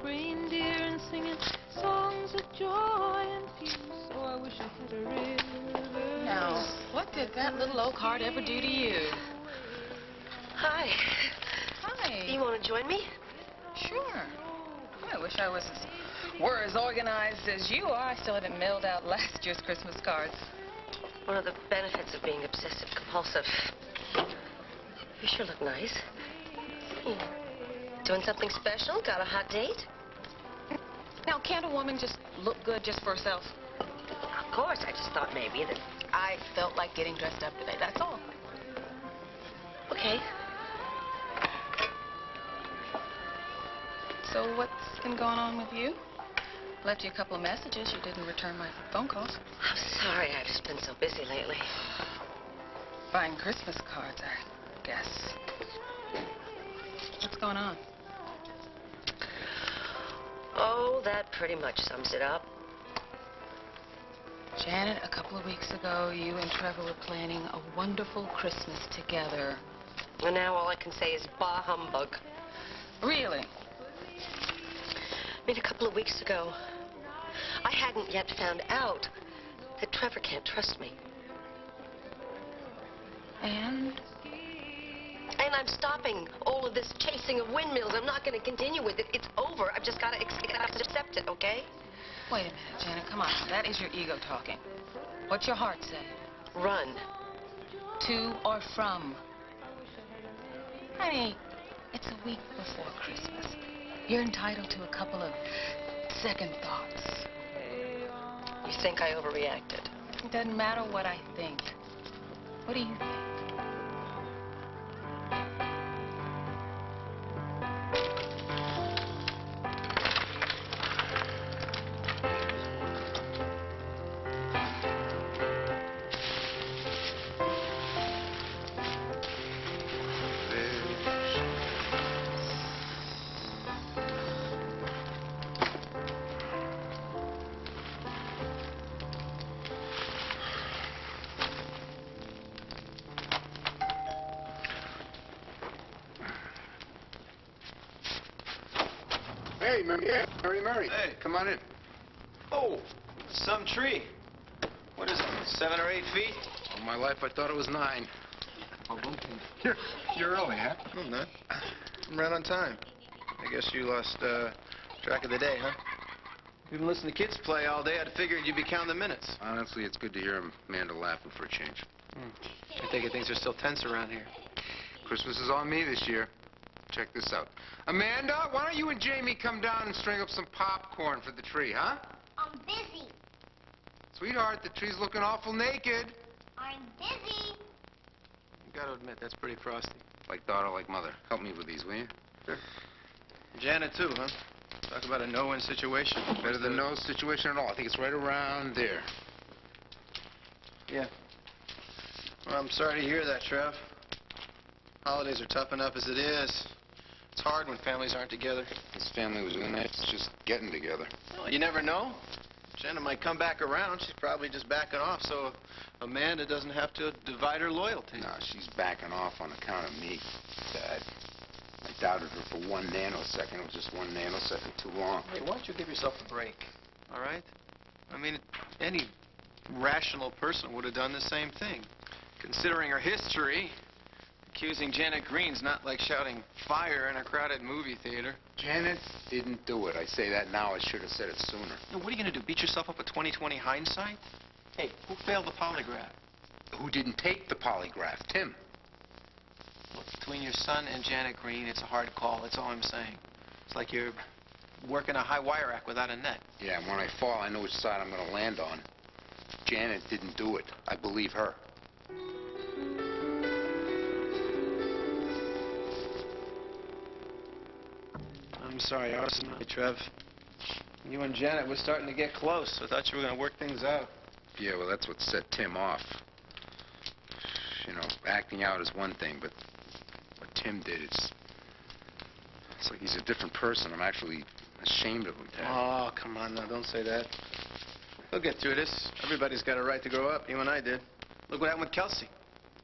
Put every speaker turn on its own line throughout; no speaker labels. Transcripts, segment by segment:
reindeer and singing songs of joy and peace. Oh, I wish I had a river.
Now, what did that little old card ever do to you?
Hi.
Hi.
You want to join me?
Sure. I wish I were as organized as you are. I still haven't mailed out last year's Christmas cards.
One of the benefits of being obsessive compulsive. You sure look nice. Doing something special? Got a hot date?
Now, can't a woman just look good just for herself?
Of course, I just thought maybe that...
I felt like getting dressed up today, that's all.
Okay.
So what's been going on with you? Left you a couple of messages. You didn't return my phone calls.
I'm sorry, I've just been so busy lately.
Buying Christmas cards, I guess. What's going on?
Oh, that pretty much sums it up.
Janet, a couple of weeks ago, you and Trevor were planning a wonderful Christmas together.
And now all I can say is bah humbug.
Really?
I mean, a couple of weeks ago, I hadn't yet found out that Trevor can't trust me.
And?
And I'm stopping all of this chasing of windmills. I'm not going to continue with it. It's over. I've just got to accept it, okay?
Wait a minute, Janet, come on. That is your ego talking. What's your heart say?
Run.
To or from? Honey, it's a week before Christmas. You're entitled to a couple of second thoughts.
You think I overreacted?
It doesn't matter what I think. What do you think?
Hey, Murray. Hey. Come on in.
Oh, some tree. What is it, 7 or 8 feet?
All my life, I thought it was 9. You're early, huh?
No, I'm not. I'm right on time. I guess you lost track of the day, huh? You've been listening to kids play all day. I'd figured you'd be counting the minutes.
Honestly, it's good to hear Amanda laughing for a change.
I think things are still tense around here.
Christmas is on me this year. Check this out. Amanda, why don't you and Jamie come down and string up some popcorn for the tree, huh?
I'm busy.
Sweetheart, the tree's looking awful naked.
I'm busy.
You gotta admit, that's pretty frosty.
Like daughter, like mother. Help me with these, will you?
Sure. Janet, too, huh? Talk about a no-win situation.
Better than no situation at all. I think it's right around there.
Yeah. Well, I'm sorry to hear that, Trev. Holidays are tough enough as it is. It's hard when families aren't together.
This family was really nice, just getting together.
Well, you never know. Janet might come back around. She's probably just backing off, so Amanda doesn't have to divide her loyalty.
No, she's backing off on account of me, Dad. I doubted her for 1 nanosecond. It was just 1 nanosecond too long.
Hey, why don't you give yourself a break, all right? I mean, any rational person would have done the same thing. Considering her history, accusing Janet Green's not like shouting fire in a crowded movie theater.
Janet didn't do it. I say that now. I should have said it sooner.
Now, what are you going to do, beat yourself up with 20/20 hindsight? Hey, who failed the polygraph?
Who didn't take the polygraph? Tim.
Look, between your son and Janet Green, it's a hard call. That's all I'm saying. It's like you're working a high wire act without a net.
Yeah, and when I fall, I know which side I'm going to land on. Janet didn't do it. I believe her.
I'm sorry, I was not, Trev. You and Janet were starting to get close. I thought you were going to work things out.
Yeah, well, that's what set Tim off. You know, acting out is one thing, but what Tim did, it's like he's a different person. I'm actually ashamed of him, Dad.
Oh, come on now, don't say that. We'll get through this. Everybody's got a right to grow up. You and I did. Look what happened with Kelsey.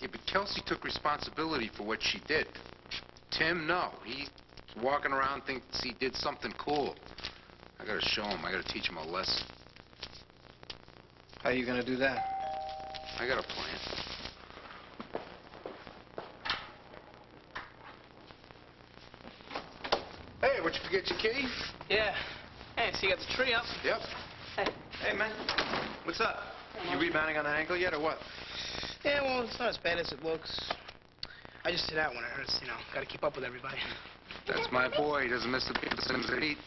Yeah, but Kelsey took responsibility for what she did. Tim, no. He's walking around thinks he did something cool. I gotta show him. I gotta teach him a lesson.
How are you gonna do that?
I got a plan. Hey, what, you forget your key?
Yeah. Hey, so you got the tree up?
Yep.
Hey, man. What's up? You rebounding on that ankle yet, or what?
Yeah, well, it's not as bad as it looks. I just sit out when it hurts, you know. Gotta keep up with everybody.
That's my boy. He doesn't miss a beat. Doesn't miss a beat.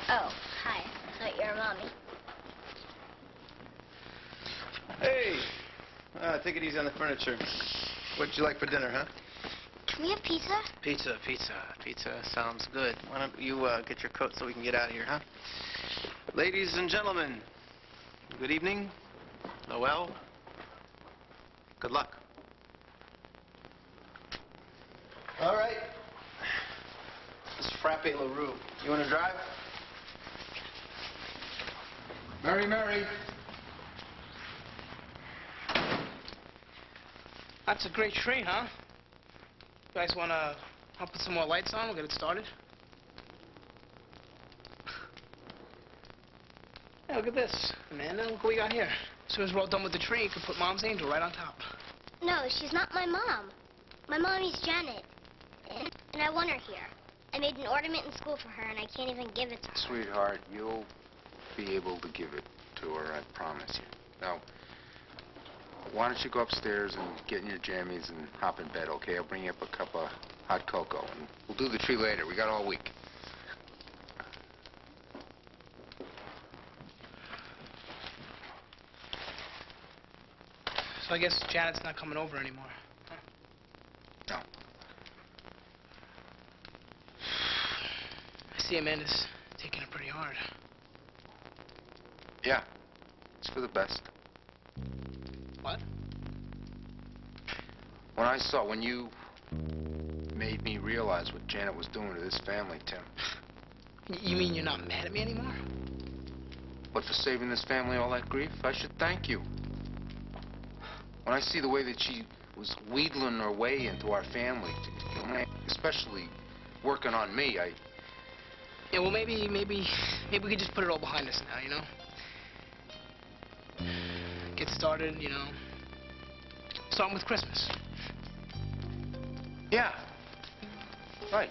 Oh, hi. I thought you were mommy.
Hey! Take it easy on the furniture. What'd you like for dinner, huh?
Can we have pizza?
Pizza sounds good. Why don't you get your coat so we can get out of here, huh? Ladies and gentlemen, good evening. Noel. Good luck. All right. This is Frappe LaRue. You want to drive?
Mary, Mary.
That's a great tree, huh? You guys wanna I'll put some more lights on? We'll get it started. Hey, look at this. Amanda, look what we got here. As soon as we're all done with the tree, you can put Mom's angel right on top.
No, she's not my mom. My mommy's Janet. And I want her here. I made an ornament in school for her, and I can't even give it to her.
Sweetheart, you'll be able to give it to her, I promise you. Now, why don't you go upstairs and get in your jammies and hop in bed, okay? I'll bring you up a cup of hot cocoa, and we'll do the tree later. We got all week.
So I guess Janet's not coming over anymore. Huh?
No.
I see Amanda's taking it pretty hard.
Yeah, it's for the best.
What?
When you made me realize what Janet was doing to this family, Tim.
You mean you're not mad at me anymore?
But for saving this family all that grief, I should thank you. When I see the way that she was wheedling her way into our family, especially working on me,
Yeah, well, maybe we could just put it all behind us now, you know? Get started, you know. Starting with Christmas.
Yeah. Right.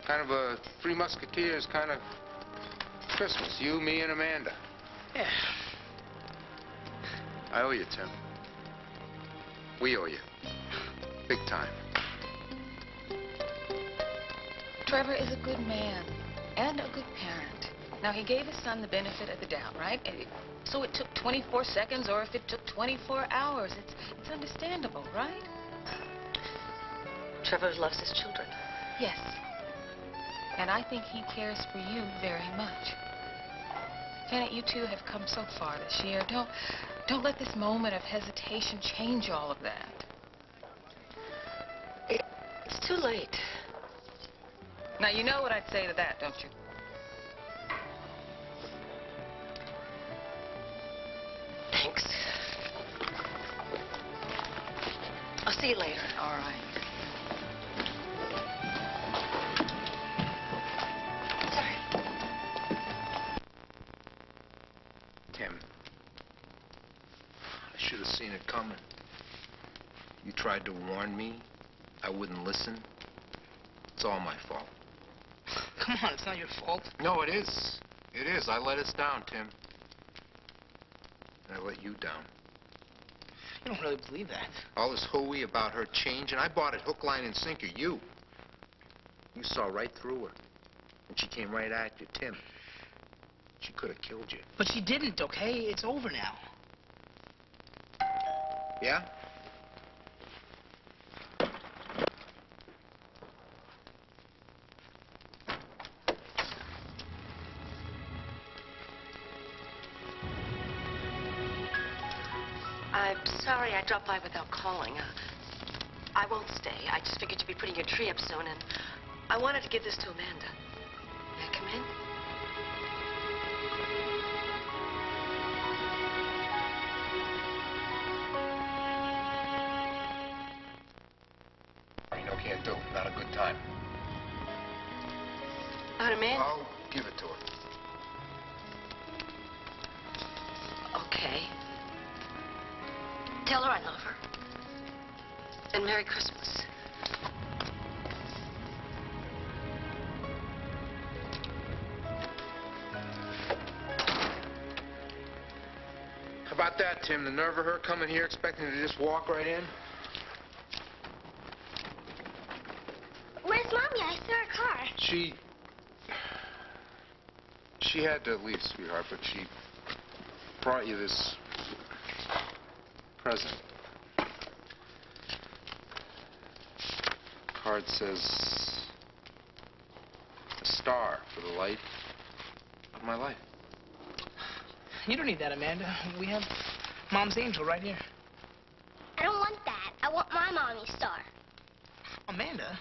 Kind of a Three Musketeers kind of Christmas. You, me, and Amanda.
Yeah.
I owe you, Tim. We owe you. Big time.
Trevor is a good man and a good parent. Now, he gave his son the benefit of the doubt, right? So it took 24 seconds, or if it took 24 hours, it's understandable, right?
Trevor loves his children.
Yes. And I think he cares for you very much. Janet, you two have come so far this year. Don't let this moment of hesitation change all of that.
It's too late.
Now, you know what I'd say to that, don't you?
Thanks. I'll see you later.
All right.
Sorry.
Tim, I should have seen it coming. You tried to warn me. I wouldn't listen. It's all my fault.
Come on, it's not your fault.
No, it is. It is. I let us down, Tim. And I let you down.
You don't really believe that.
All this hooey about her changing, I bought it hook, line, and sinker. You saw right through her. And she came right at you, Tim. She could have killed you.
But she didn't, okay? It's over now.
Yeah?
I'm sorry I dropped by without calling. I won't stay. I just figured you'd be putting your tree up soon, and I wanted to give this to Amanda. May I come in?
No, can't do. Not a good time.
want him in?
I'll give it to her.
Okay. Tell her I love her. And Merry Christmas.
How about that, Tim? The nerve of her coming here expecting to just walk right in?
Where's Mommy? I saw her car.
She had to leave, sweetheart, but she brought you this present. Card says, a star for the light of my life.
You don't need that, Amanda. We have Mom's angel right here.
I don't want that. I want my Mommy's star.
Amanda?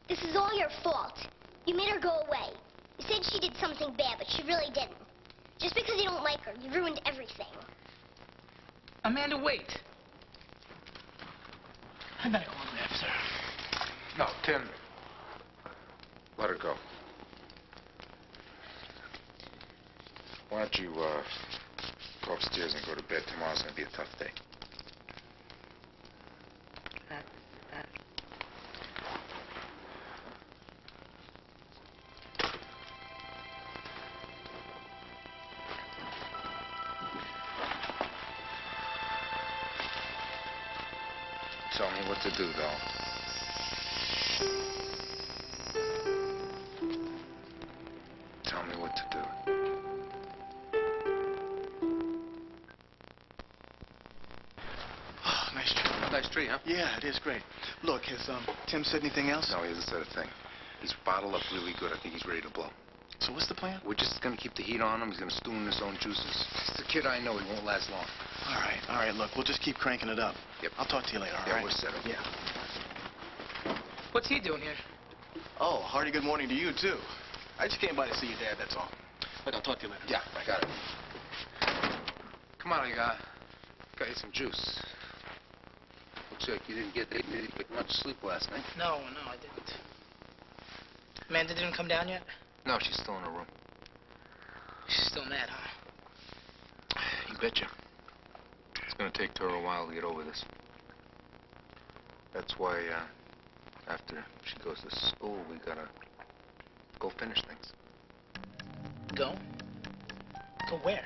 This is all your fault. You made her go away. You said she did something bad, but she really didn't. Just because you don't like her, you ruined everything.
Amanda, wait. I better go and grab her.
No, Tim. Let her go. Why don't you, go upstairs and go to bed? Tomorrow's gonna be a tough day. Tell me what to do, though. Tell me what to do.
Oh, nice tree.
Nice tree, huh?
Yeah, it is great. Look, has Tim said anything else?
No, he hasn't said a thing. He's bottled up really good. I think he's ready to blow.
So what's the plan?
We're just gonna keep the heat on him. He's gonna stew in his own juices. It's the kid I know. He won't last long.
All right, look, we'll just keep cranking it up.
Yep.
I'll talk to you later, all
Yeah,
right?
we're settled.
Yeah.
What's he doing here?
Oh, hearty good morning to you, too. I just came by to see your dad, that's all. Look, I'll talk to you later.
Yeah, I got it. Come on, I got you some juice. Looks like you didn't get much sleep last night.
No, I didn't. Amanda didn't come down yet?
No, she's still in her room.
She's still mad, huh?
You betcha. It's gonna take her a while to get over this. That's why, after she goes to school, we gotta go finish things.
Go? Go where?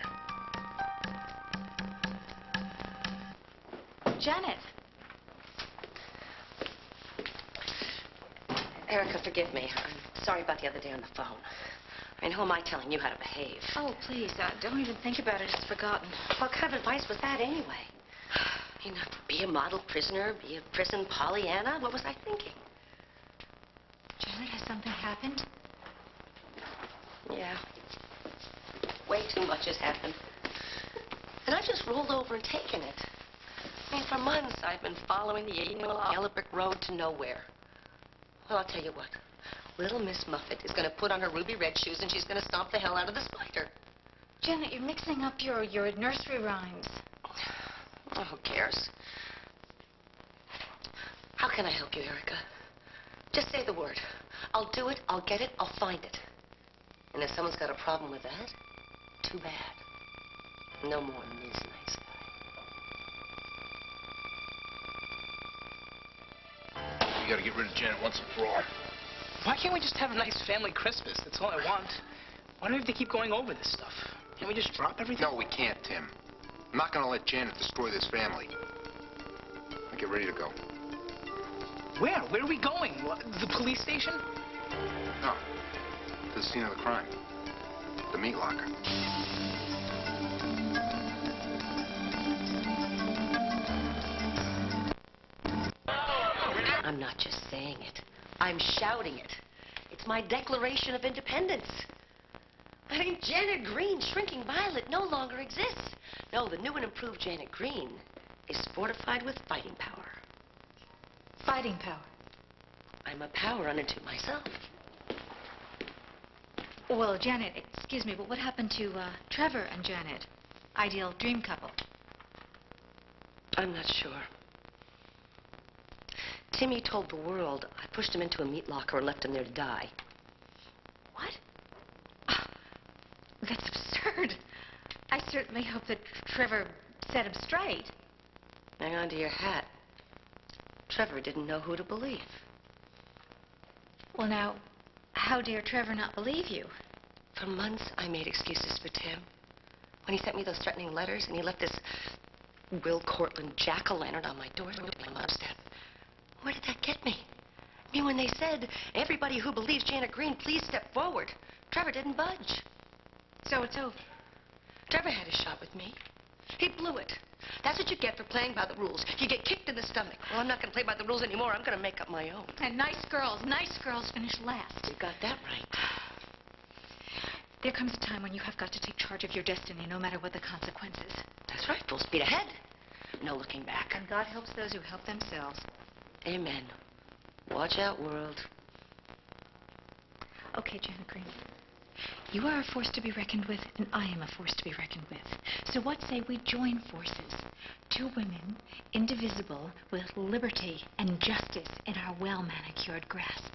Janet. Erica, forgive me. I'm sorry about the other day on the phone. I mean, who am I telling you how to behave?
Oh, please, don't even think about it. It's forgotten.
What kind of advice was that anyway? I mean, be a model prisoner, be a prison Pollyanna? What was I thinking?
Janet, has something happened?
Yeah. Way too much has happened. And I've just rolled over and taken it. I mean, for months I've been following the 8-mile yellow brick road to nowhere. Well, I'll tell you what. Little Miss Muffet is going to put on her ruby red shoes and she's going to stomp the hell out of the spider.
Janet, you're mixing up your nursery rhymes.
Oh, who cares? How can I help you, Erica? Just say the word. I'll do it, I'll get it, I'll find it. And if someone's got a problem with that, too bad. No more Ms. Nice Guy.
You gotta get rid of Janet once and for all.
Why can't we just have a nice family Christmas? That's all I want. Why do we have to keep going over this stuff? Can't we just drop everything?
No, we can't, Tim. I'm not gonna let Janet destroy this family. Now get ready to go.
Where? Where are we going? What, the police station?
No. To the scene of the crime. The meat locker.
I'm not just saying it. I'm shouting it. It's my Declaration of Independence. I mean, Janet Green, Shrinking Violet, no longer exists. No, the new and improved Janet Green is fortified with fighting power.
Fighting power.
I'm a power unto myself.
Well, Janet, excuse me, but what happened to Trevor and Janet? Ideal dream couple.
I'm not sure. Timmy told the world I pushed him into a meat locker and left him there to die.
What? certainly hope that Trevor set him straight.
Hang on to your hat. Trevor didn't know who to believe.
Well, now, how dare Trevor not believe you?
For months, I made excuses for Tim. When he sent me those threatening letters and he left this Will Cortland jack-o'-lantern on my doorstep. Where did that get me? I mean, when they said, everybody who believes Janet Green, please step forward, Trevor didn't budge.
So it's over.
Trevor had his shot with me. He blew it. That's what you get for playing by the rules. You get kicked in the stomach. Well, I'm not going to play by the rules anymore. I'm going to make up my own.
And nice girls finish last.
You got that right.
There comes a time when you have got to take charge of your destiny, no matter what the consequences.
That's right. Full speed ahead. No looking back.
And God helps those who help themselves.
Amen. Watch out, world.
Okay, Janet Green. You are a force to be reckoned with, and I am a force to be reckoned with. So what say we join forces? Two women, indivisible, with liberty and justice in our well-manicured grasp.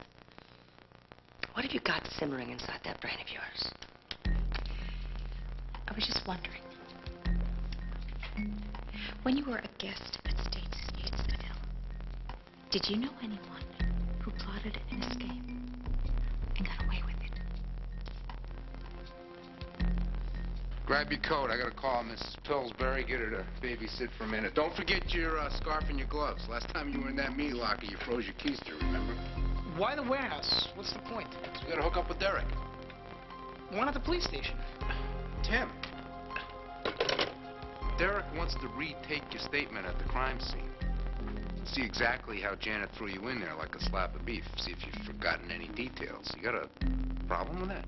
What have you got simmering inside that brain of yours?
I was just wondering. When you were a guest at Statesville, did you know anyone who plotted an escape and got away with it?
Grab your coat. I gotta call Mrs. Pillsbury. Get her to babysit for a minute. Don't forget your scarf and your gloves. Last time you were in that meat locker, you froze your keister, remember?
Why the warehouse? What's the point?
We gotta hook up with Derek.
Why not the police station?
Tim. Derek wants to retake your statement at the crime scene. See exactly how Janet threw you in there like a slab of beef. See if you've forgotten any details. You got a problem with that?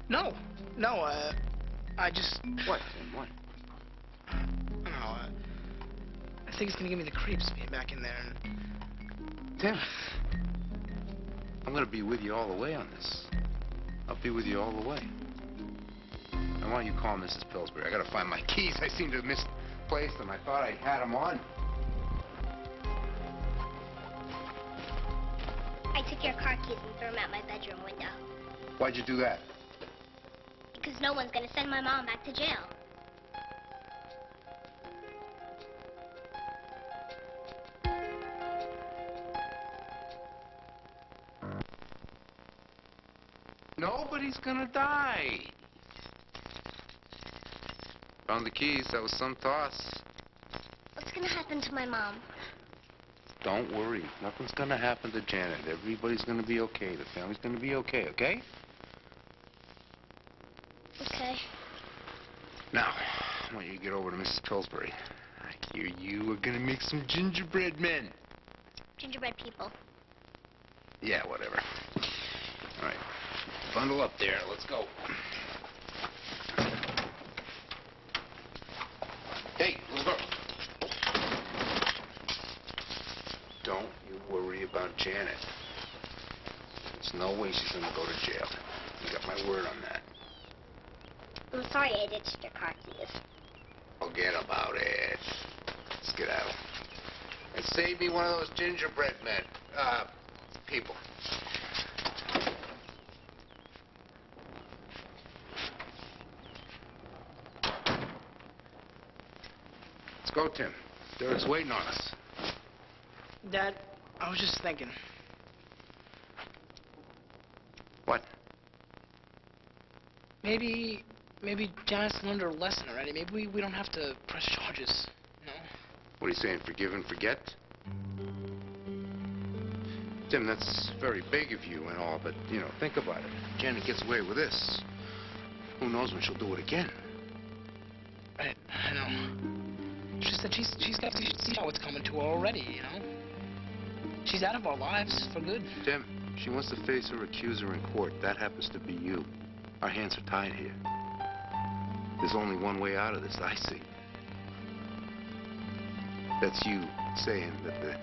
No, I just...
What, Tim? What?
No, I think it's gonna give me the creeps being back in there. And...
Tim, I'm gonna be with you all the way on this. I'll be with you all the way. And why don't you call Mrs. Pillsbury? I gotta find my keys. I seem to have misplaced them. I thought I had them on.
I took your car keys and threw them out my bedroom window.
Why'd you do that?
Because no one's going to send my mom back to jail.
Nobody's gonna die. Found the keys. That was some toss.
What's going to happen to my mom?
Don't worry. Nothing's gonna happen to Janet. Everybody's gonna be okay. The family's gonna be okay, okay?
Okay.
Now, I want you to get over to Mrs. Pillsbury. I hear you are gonna make some gingerbread men.
Gingerbread people.
Yeah, whatever. All right. Bundle up there. Let's go. Hey, little girl. Don't you worry about Janet. There's no way she's gonna go to jail. You got my word on that.
I'm sorry I ditched your car keys.
Forget about it. Let's get out. And save me one of those gingerbread men. People. Let's go, Tim. Derek's waiting on us.
Dad, I was just thinking.
What?
Maybe Janet's learned her lesson already. Maybe we don't have to press charges, you know?
What are you saying, forgive and forget? Tim, that's very big of you and all, but, you know, think about it. Janet gets away with this. Who knows when she'll do it again?
I know. It's just that she's got to see what's coming to her already, you know? She's out of our lives for good.
Tim, she wants to face her accuser in court. That happens to be you. Our hands are tied here. There's only one way out of this, I see. That's you saying that the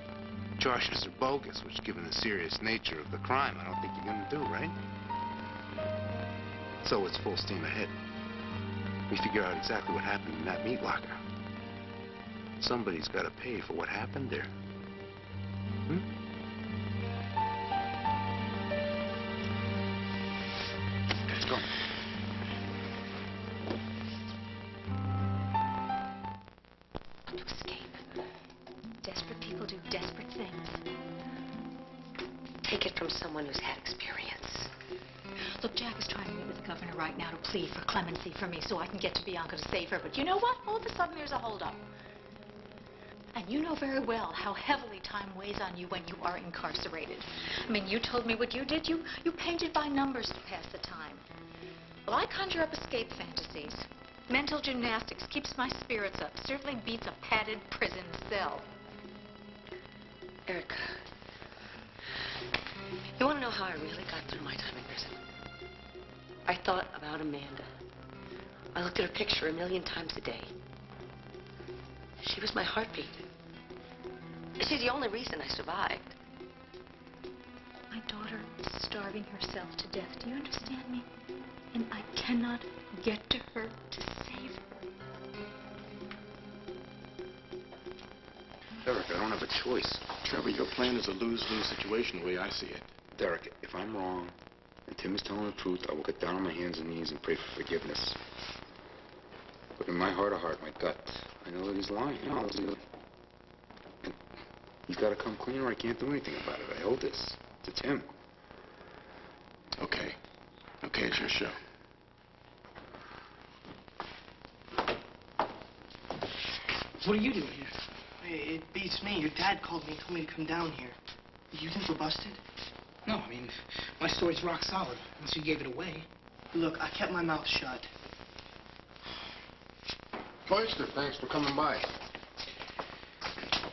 charges are bogus, which, given the serious nature of the crime, I don't think you're gonna do, right? So it's full steam ahead. We figure out exactly what happened in that meat locker. Somebody's got to pay for what happened there. Let's go.
things.
Take it from someone who's had experience.
Look, Jack is trying to meet with the governor right now to plead for clemency for me so I can get to Bianca to save her. But you know what? All of a sudden there's a holdup. And you know very well how heavily time weighs on you when you are incarcerated. I mean, you told me what you did. You painted by numbers to pass the time. Well, I conjure up escape fantasies. Mental gymnastics keeps my spirits up. Certainly beats a padded prison cell.
Erica, you want to know how I really got through my time in prison? I thought about Amanda. I looked at her picture a million times a day. She was my heartbeat. She's the only reason I survived.
My daughter is starving herself to death. Do you understand me? And I cannot get to her to save her.
Derek, I don't have a choice.
Trevor, your plan is a lose-lose situation the way I see it.
Derek, if I'm wrong and Tim is telling the truth, I will get down on my hands and knees and pray for forgiveness. But in my heart of heart, my gut, I know that he's lying. And he's got to come clean or I can't do anything about it. I owe this to Tim.
Okay. Okay, it's your show.
What are you doing here? It beats me. Your dad called me and told me to come down here. You think we're busted? No, I mean, my story's rock solid, unless you gave it away. Look, I kept my mouth shut.
Oyster, thanks for coming by.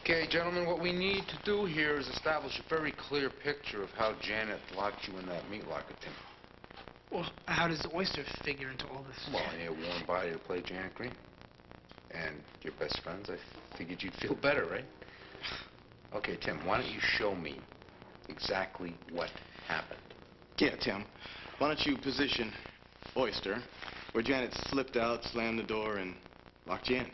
Okay, gentlemen, what we need to do here is establish a very clear picture of how Janet locked you in that meat locker, Tim.
Well, how does the Oyster figure into all this?
Well, I need a warm body to play Janet Green. And your best friends, I figured you'd feel better, right? Okay, Tim, why don't you show me exactly what happened?
Yeah, Tim. Why don't you position Oyster where Janet slipped out, slammed the door, and locked you in?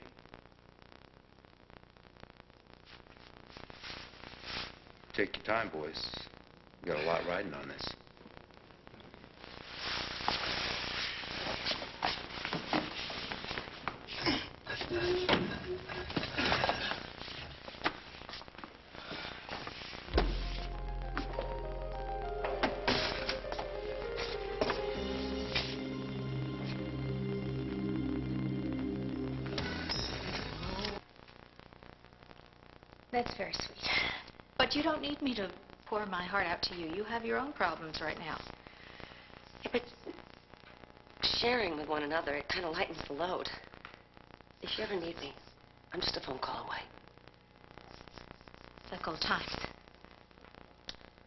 Take your time, boys. You got a lot riding on this.
That's very sweet. But you don't need me to pour my heart out to you. You have your own problems right now.
Yeah, but sharing with one another, it kind of lightens the load. If you ever need me, I'm just a phone call away.
It's like old times.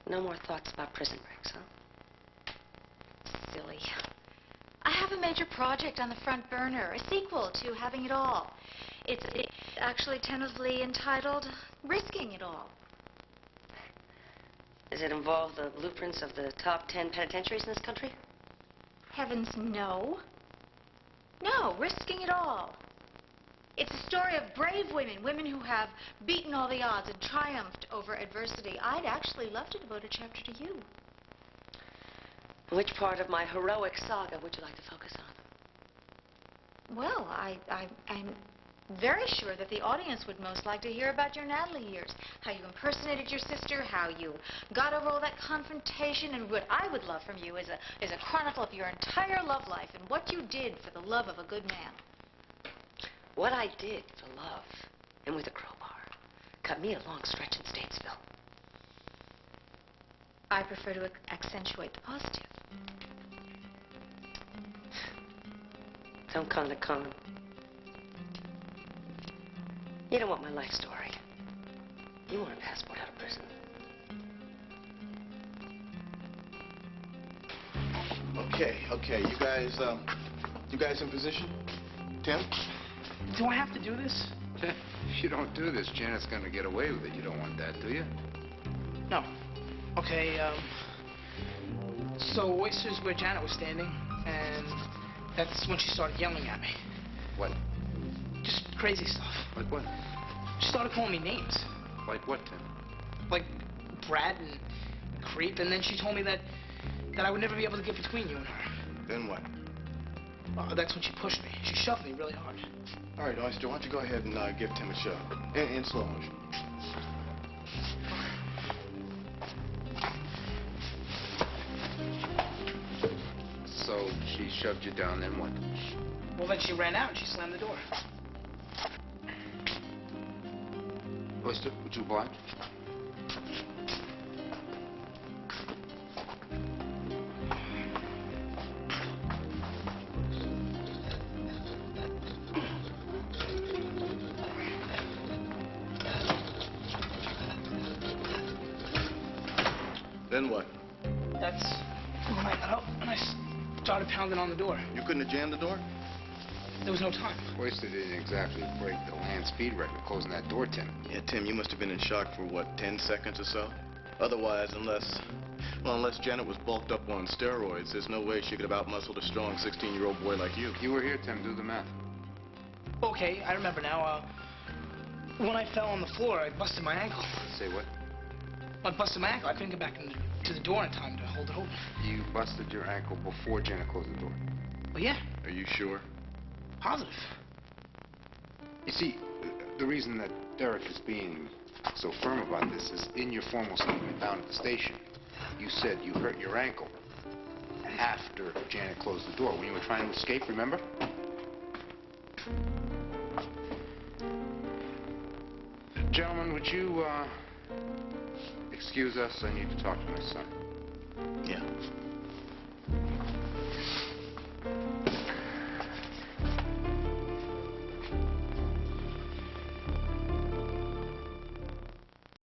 No more thoughts about prison breaks, huh?
Silly. I have a major project on the front burner, a sequel to Having It All. It's actually tentatively entitled Risking It All.
Does it involve the blueprints of the top 10 penitentiaries in this country?
Heavens, no. No, Risking It All. It's a story of brave women, women who have beaten all the odds and triumphed over adversity. I'd actually love to devote a chapter to you.
Which part of my heroic saga would you like to focus on?
Well, I'm very sure that the audience would most like to hear about your Natalie years, how you impersonated your sister, how you got over all that confrontation, and what I would love from you is a chronicle of your entire love life and what you did for the love of a good man.
What I did for love, and with a crowbar, cut me a long stretch in Statesville.
I prefer to accentuate the positive.
Don't con the con. You don't want my life story. You want a passport out of prison.
Okay. You guys in position? Tim?
Do I have to do this?
If you don't do this, Janet's gonna get away with it. You don't want that, do you?
No. Okay, so Oyster's where Janet was standing, and that's when she started yelling at me.
What?
Just crazy stuff.
Like what?
She started calling me names.
Like what, Tim?
Like brat and creep, and then she told me that I would never be able to get between you and her.
Then what?
That's when she pushed me. She shoved me really hard.
All right, Oyster, why don't you go ahead and give Tim a shove. In slow motion.
Okay.
So she shoved you down, then what?
Well, then she ran out and she slammed the door.
Oyster, would you oblige?
Then what?
That's when I got up and I started pounding on the door.
You couldn't have jammed the door?
There was no time.
Oyster didn't exactly break the land speed record closing that door, Tim.
Yeah, Tim, you must have been in shock for, what, 10 seconds or so? Otherwise, unless Janet was bulked up on steroids, there's no way she could have outmuscled a strong 16-year-old boy like you.
You were here, Tim. Do the math.
Okay, I remember now. When I fell on the floor, I busted my ankle.
Say what?
I busted my ankle. I couldn't get back to the door in time to hold it open.
You busted your ankle before Janet closed the door.
Well, yeah.
Are you sure?
Positive.
You see, the reason that Derek is being so firm about this is in your formal statement down at the station, you said you hurt your ankle after Janet closed the door when you were trying to escape, remember? Gentlemen, would you excuse us? I need to talk to my son.
Yeah.